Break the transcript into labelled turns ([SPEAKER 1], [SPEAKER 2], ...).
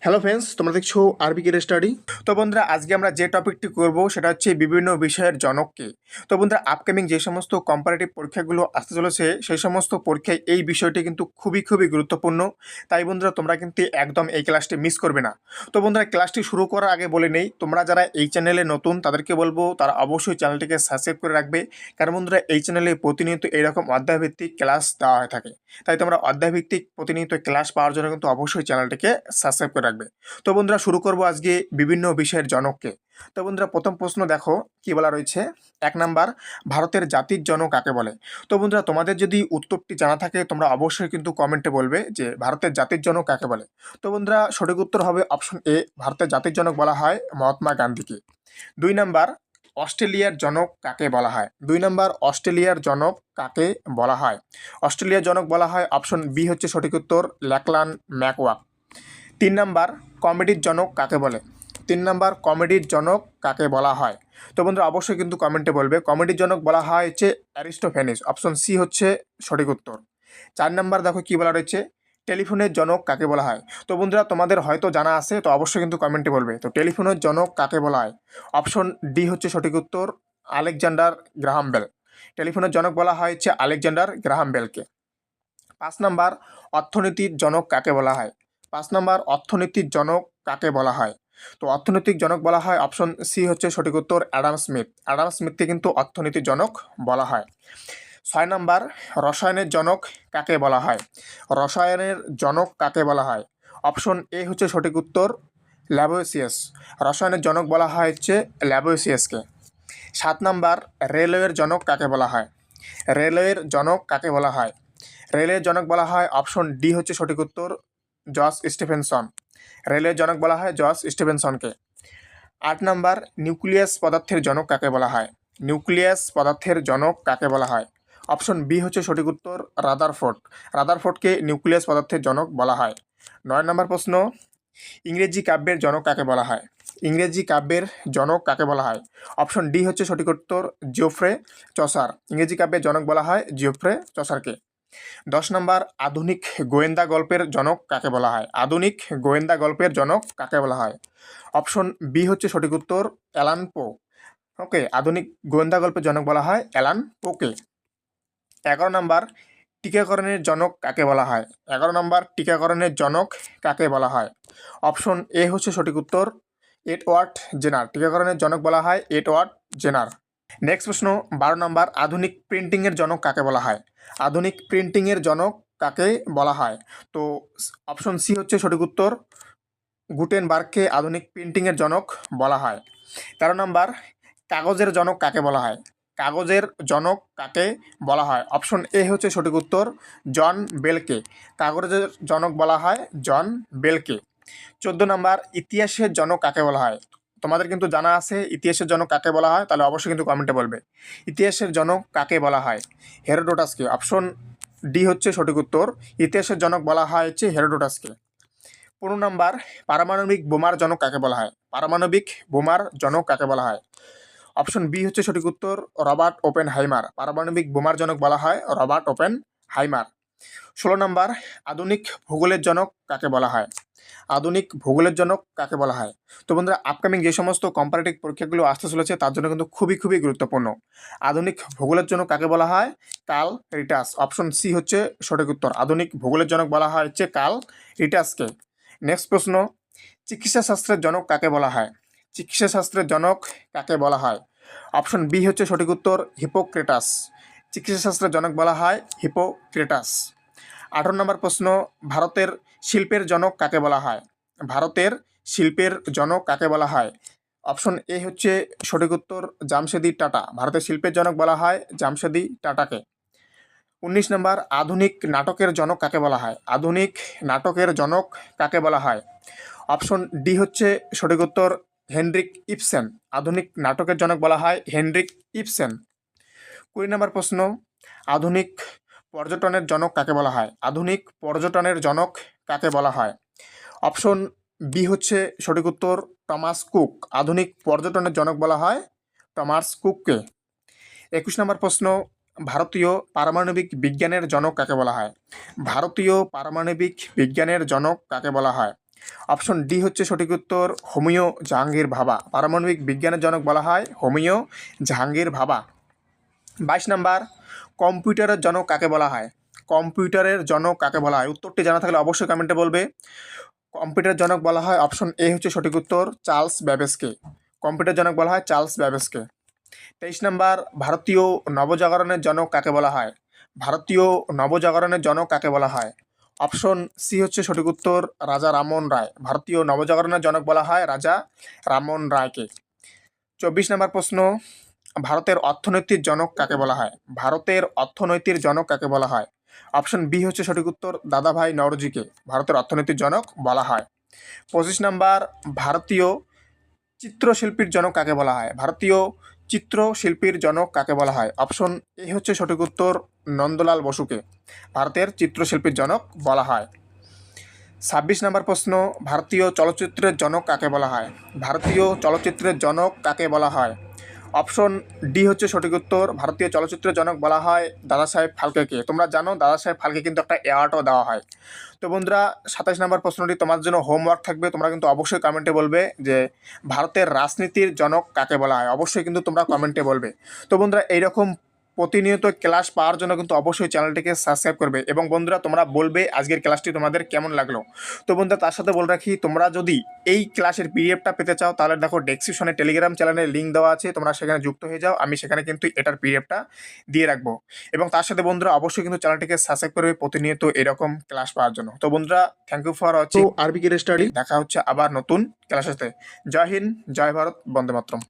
[SPEAKER 1] Hello friends, তোমরা দেখছো আরবিকের study. তো বন্ধুরা, আজকে আমরা যে টপিকটি করব সেটা হচ্ছে বিভিন্ন বিষয়ের জনককে। তো বন্ধুরা, আপকামিং যে সমস্ত কম্পারেটিভ পরীক্ষাগুলো আসতে চলেছে সেই সমস্ত পরীক্ষায় এই বিষয়টি কিন্তু খুবই খুবই গুরুত্বপূর্ণ। তাই বন্ধুরা, তোমরা কিন্তু একদম এই ক্লাসটি মিস করবে না। তো বন্ধুরা, ক্লাসটি শুরু করার আগে বলে নেই, তোমরা যারা এই চ্যানেলে নতুন তাদেরকে বলবো তারা অবশ্যই চ্যানেলটিকে সাবস্ক্রাইব করে রাখবে। কারণ বন্ধুরা, এই চ্যানেলে প্রতিনিয়ত এরকম অধ্যায়ভিত্তিক ক্লাস দেওয়া হয়ে থাকে। তাই তোমরা অধ্যায়ভিত্তিক প্রতিনিয়ত ক্লাস পাওয়ার জন্য কিন্তু অবশ্যই চ্যানেলটিকে সাবস্ক্রাইব করে রাখবে। তো বন্ধুরা, শুরু করব আজকে বিভিন্ন বিষয়ের জনককে। তো বন্ধুরা, প্রথম প্রশ্ন দেখো কি বলা রয়েছে। 1 নাম্বার, ভারতের জাতির জনক কাকে বলে? তো বন্ধুরা, তোমাদের যদি উত্তরটি জানা থাকে তোমরা অবশ্যই কিন্তু কমেন্টে বলবে যে ভারতের জাতির জনক কাকে বলে। তো বন্ধুরা, সঠিক উত্তর হবে অপশন এ, ভারতের জাতির জনক বলা হয় মহাত্মা গান্ধীকে। 2 নাম্বার, অস্ট্রেলিয়ার জনক কাকে বলা হয়? 2 নাম্বার, অস্ট্রেলিয়ার জনক কাকে বলা হয়? অস্ট্রেলিয়ার জনক বলা হয় অপশন বি হচ্ছে সঠিক উত্তর, ল্যাকল্যান্ড ম্যাকওয়াক। 3 নাম্বার, কমেডির জনক কাকে বলে? 3 নাম্বার, কমেডির জনক কাকে বলা হয়? তো বন্ধুরা, অবশ্যই কিন্তু কমেন্টে বলবে। কমেডির জনক বলা হয় হচ্ছে অ্যারিস্টোফেনিস, অপশন সি হচ্ছে সঠিক উত্তর। 4 নাম্বার, দেখো কি বলা রয়েছে, টেলিফোনের জনক কাকে বলা হয়? তো বন্ধুরা, তোমাদের হয়তো জানা আছে, তো অবশ্যই কিন্তু কমেন্টে বলবে। তো টেলিফোনের জনক কাকে বলা হয়? অপশন ডি হচ্ছে সঠিক উত্তর, আলেকজান্ডার গ্রাহাম বেল। টেলিফোনের জনক বলা হয় হচ্ছে আলেকজান্ডার গ্রাহাম বেলকে। 5 নাম্বার, অর্থনীতির জনক কাকে বলা হয়? 5 নাম্বার, অর্থনীতির জনক কাকে বলা হয়? তো অর্থনৈতিক জনক বলা হয় অপশন সি হচ্ছে সঠিক উত্তর, অ্যাডাম স্মিথ। অ্যাডাম স্মিথকে কিন্তু অর্থনীতির জনক বলা হয়। 6 নাম্বার, রসায়নের জনক কাকে বলা হয়? রসায়নের জনক কাকে বলা হয়? অপশন এ হচ্ছে সঠিক উত্তর, ল্যাবোসিয়াস। রসায়নের জনক বলা হয় হচ্ছে ল্যাবোসিয়াসকে। 7 নাম্বার, রেলওয়ের জনক কাকে বলা হয়? রেলওয়ের জনক কাকে বলা হয়? রেলের জনক বলা হয় অপশন ডি হচ্ছে সঠিক উত্তর, জর্জ স্টিফেনসন। রেলের জনক বলা হয় জর্জ স্টিফেনসনকে। 8 নাম্বার, নিউক্লিয়াস পদার্থের জনক কাকে বলা হয়? নিউক্লিয়াস পদার্থের জনক কাকে বলা হয়? অপশন বি হচ্ছে সঠিক উত্তর, রাদারফোর্ড। রাদারফোর্ডকে নিউক্লিয়াস পদার্থের জনক বলা হয়। 9 নম্বর প্রশ্ন, ইংরেজি কাব্যের জনক কাকে বলা হয়? ইংরেজি কাব্যের জনক কাকে বলা হয়? অপশন ডি হচ্ছে সঠিক উত্তর, জিওফ্রে চসার। ইংরেজি কাব্যের জনক বলা হয় জিওফ্রে চসারকে। 10 নম্বর, আধুনিক গোয়েন্দা গল্পের জনক কাকে বলা হয়? আধুনিক গোয়েন্দা গল্পের জনক কাকে বলা হয়? অপশন বি হচ্ছে সঠিক উত্তর, অ্যালান পো। ওকে, আধুনিক গোয়েন্দা গল্পের জনক বলা হয় অ্যালান পোকে। 11 নম্বর, টিকাকরণের জনক কাকে বলা হয়? 11 নম্বর, টিকাকরণের জনক কাকে বলা হয়? অপশন এ হচ্ছে সঠিক উত্তর, এডওয়ার্ড জেনার। টিকাকরণের জনক বলা হয় এডওয়ার্ড জেনার। নেক্সট প্রশ্ন, 12 নম্বর, আধুনিক প্রিন্টিংয়ের জনক কাকে বলা হয়? আধুনিক প্রিন্টিংয়ের জনক কাকে বলা হয়? তো অপশন সি হচ্ছে সঠিক উত্তর, গুটেনবার্গকে আধুনিক প্রিন্টিংয়ের জনক বলা হয়। 13 নম্বর, কাগজের জনক কাকে বলা হয়? কাগজের জনক কাকে বলা হয়? অপশন এ হচ্ছে সঠিক উত্তর, জন বেলকে। কাগজের জনক বলা হয় জন বেলকে। 14 নম্বর, ইতিহাসের জনক কাকে বলা হয়? তোমাদের কিন্তু জানা আছে ইতিহাসের জনক কাকে বলা হয়, তাহলে অবশ্যই কিন্তু কমেন্টে বলবে। ইতিহাসের জনক কাকে বলা হয়? হেরোডোটাসকে। অপশন ডি হচ্ছে সঠিক উত্তর, ইতিহাসের জনক বলা হয় হচ্ছে হেরোডোটাসকে। 15 নম্বর, পারমাণবিক বোমার জনক কাকে বলা হয়? পারমাণবিক বোমার জনক কাকে বলা হয়? অপশন বি হচ্ছে সঠিক উত্তর, রবার্ট ওপেন হাইমার। পারমাণবিক বোমার জনক বলা হয় রবার্ট ওপেন হাইমার। 16 নম্বর, আধুনিক ভূগোলের জনক কাকে বলা হয়? আধুনিক ভূগোলের জনক কাকে বলা হয়? তো বন্ধুরা, আপকামিং যে সমস্ত কম্পারেটিভ পরীক্ষাগুলো আসতে চলেছে তার জন্য কিন্তু খুবই খুবই গুরুত্বপূর্ণ। আধুনিক ভূগোলের জনক কাকে বলা হয়? কার্ল রিটাস। অপশন সি হচ্ছে সঠিক উত্তর, আধুনিক ভূগোলের জনক বলা হয় হচ্ছে কার্ল রিটাসকে। নেক্সট প্রশ্ন, চিকিৎসা শাস্ত্রের জনক কাকে বলা হয়? চিকিৎসা শাস্ত্রের জনক কাকে বলা হয়? অপশন বি হচ্ছে সঠিক উত্তর, হিপোক্রেটাস। চিকিৎসা শাস্ত্রের জনক বলা হয় হিপোক্রেটাস। 18 নম্বর প্রশ্ন, ভারতের শিল্পের জনক কাকে বলা হয়? ভারতের শিল্পের জনক কাকে বলা হয়? অপশন এ হচ্ছে সঠিক উত্তর, জামশেদি টাটা। ভারতের শিল্পের জনক বলা হয় জামশেদি টাটাকে। 19 নম্বর, আধুনিক নাটকের জনক কাকে বলা হয়? আধুনিক নাটকের জনক কাকে বলা হয়? অপশন ডি হচ্ছে সঠিক উত্তর, হেনরিক ইবসেন। আধুনিক নাটকের জনক বলা হয় হেনরিক ইবসেন। 20 নম্বর প্রশ্ন, আধুনিক পর্যটনের জনক কাকে বলা হয়? আধুনিক পর্যটনের জনক কাকে বলা হয়? অপশন বি হচ্ছে সঠিক উত্তর, টমাস কুক। আধুনিক পর্যটনের জনক বলা হয় টমাস কুককে। 21 নম্বর প্রশ্ন, ভারতীয় পারমাণবিক বিজ্ঞানের জনক কাকে বলা হয়? ভারতীয় পারমাণবিক বিজ্ঞানের জনক কাকে বলা হয়? অপশন ডি হচ্ছে সঠিক উত্তর হোমিও জাহাঙ্গীর ভাভা। পারমাণবিক বিজ্ঞানের জনক বলা হয় হোমিও জাহাঙ্গীর ভাভা। 22 নাম্বার, কম্পিউটারের জনক কাকে বলা হয়? কম্পিউটারের জনক কাকে বলা হয়? উত্তরটি জানা থাকলে অবশ্যই কমেন্টে বলবে। কম্পিউটার জনক বলা হয়, অপশন এ হচ্ছে সঠিক উত্তর চার্লস ব্যাবেজকে। কম্পিউটার জনক বলা হয় চার্লস ব্যাবেজকে। 23 নাম্বার, ভারতীয় নবজাগরণের জনক কাকে বলা হয়? ভারতীয় নবজাগরণের জনক কাকে বলা হয়? অপশন সি হচ্ছে সঠিক উত্তর রাজা রামমোহন রায়। ভারতীয় নবজাগরণের জনক বলা হয় রাজা রামমোহন রায়কে। 24 নম্বর প্রশ্ন, ভারতের অর্থনীতির জনক কাকে বলা হয়? ভারতের অর্থনৈতিক জনক কাকে বলা হয়? অপশন বি হচ্ছে সঠিক উত্তর দাদাভাই নওরোজিকে ভারতের অর্থনীতির জনক বলা হয়। 25 নাম্বার, ভারতীয় চিত্রশিল্পীর জনক কাকে বলা হয়? ভারতীয় চিত্রশিল্পীর জনক কাকে বলা হয়? অপশন এ হচ্ছে সঠিক উত্তর নন্দলাল বসুকে ভারতের চিত্রশিল্পীর জনক বলা হয়। 26 নম্বর প্রশ্ন, ভারতীয় চলচ্চিত্রের জনক কাকে বলা হয়? ভারতীয় চলচ্চিত্রের জনক কাকে বলা হয়? অপশন ডি হচ্ছে সঠিক উত্তর ভারতীয় চলচ্চিত্রের জনক বলা হয় দাদা সাহেব ফালকেকে। তোমরা জানো দাদা সাহেব ফালকে কিন্তু একটা অ্যাওয়ার্ডও দেওয়া হয়। তো বন্ধুরা, 27 নম্বর প্রশ্নটি তোমার জন্য হোমওয়ার্ক থাকবে। তোমরা কিন্তু অবশ্যই কমেন্টে বলবে যে ভারতের রাজনীতির জনক কাকে বলা হয়। অবশ্যই কিন্তু তোমরা কমেন্টে বলবে। তো বন্ধুরা, এইরকম প্রতিনিয়ত ক্লাস পাওয়ার জন্য কিন্তু অবশ্যই চ্যানেলটিকে সাবস্ক্রাইব করবে এবং বন্ধুরা তোমরা বলবে আজকের ক্লাসটি তোমাদের কেমন লাগলো। তো বন্ধুরা, তার সাথে বলে রাখি, তোমরা যদি এই ক্লাসের পিডিএফটা পেতে চাও তাহলে দেখো ডেসক্রিপশনে টেলিগ্রাম চ্যানেলের লিঙ্ক দেওয়া আছে, তোমরা সেখানে যুক্ত হয়ে যাও। আমি সেখানে কিন্তু এটার পিডিএফটা দিয়ে রাখবো এবং তার সাথে বন্ধুরা অবশ্যই কিন্তু চ্যানেলটিকে সাবস্ক্রাইব করবে প্রতিনিয়ত এরকম ক্লাস পাওয়ার জন্য। তো বন্ধুরা, থ্যাংক ইউ ফর ওয়াচিং আরবিকে স্টাডি। দেখা হচ্ছে আবার নতুন ক্লাসের সাথে। জয় হিন্দ, জয় ভারত, বন্দে মাতরম।